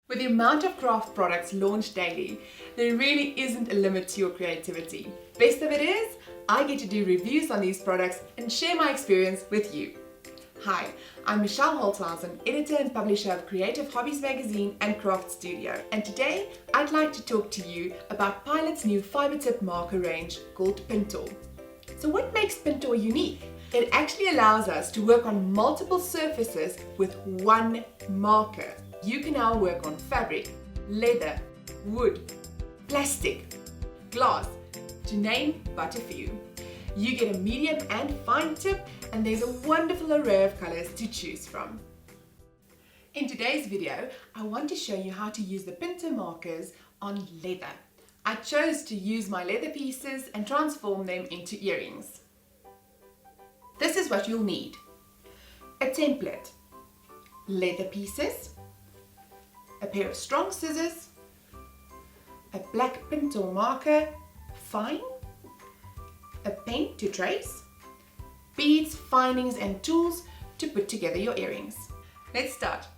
With the amount of craft products launched daily, there really isn't a limit to your creativity. Best of it is, I get to do reviews on these products and share my experience with you. Hi, I'm Michelle Holthausen, editor and publisher of Creative Hobbies Magazine and Craft Studio. And today, I'd like to talk to you about Pilot's new fiber tip marker range called Pintor. So what makes Pintor unique? It actually allows us to work on multiple surfaces with one marker. You can now work on fabric, leather, wood, plastic, glass, to name but a few. You get a medium and fine tip, and there's a wonderful array of colors to choose from. In today's video, I want to show you how to use the Pintor markers on leather. I chose to use my leather pieces and transform them into earrings. This is what you'll need: a template, leather pieces, a pair of strong scissors, a black Pintor marker, fine, a pen to trace, beads, findings and tools to put together your earrings. Let's start.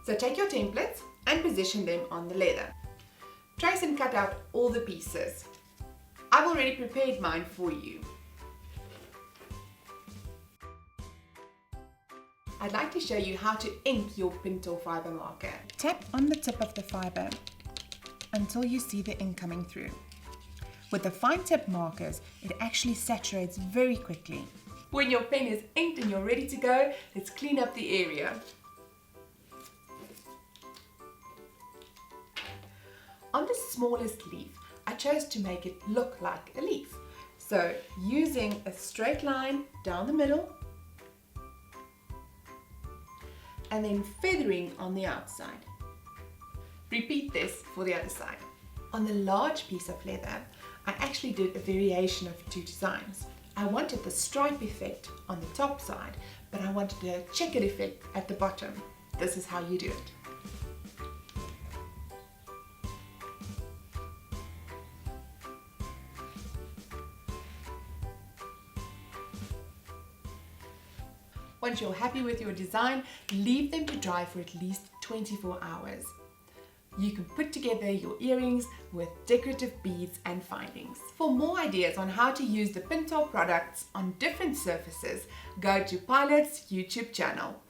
So take your templates and position them on the leather. Trace and cut out all the pieces. I've already prepared mine for you. I'd like to show you how to ink your Pintor fiber marker. Tap on the tip of the fiber until you see the ink coming through. With the fine tip markers, it actually saturates very quickly. When your pen is inked and you're ready to go, let's clean up the area. On the smallest leaf, I chose to make it look like a leaf. So using a straight line down the middle, and then feathering on the outside. Repeat this for the other side. On the large piece of leather, I actually did a variation of two designs. I wanted the stripe effect on the top side, but I wanted a checkered effect at the bottom. This is how you do it. Once you're happy with your design, leave them to dry for at least 24 hours. You can put together your earrings with decorative beads and findings. For more ideas on how to use the Pintor products on different surfaces, go to Pilot's YouTube channel.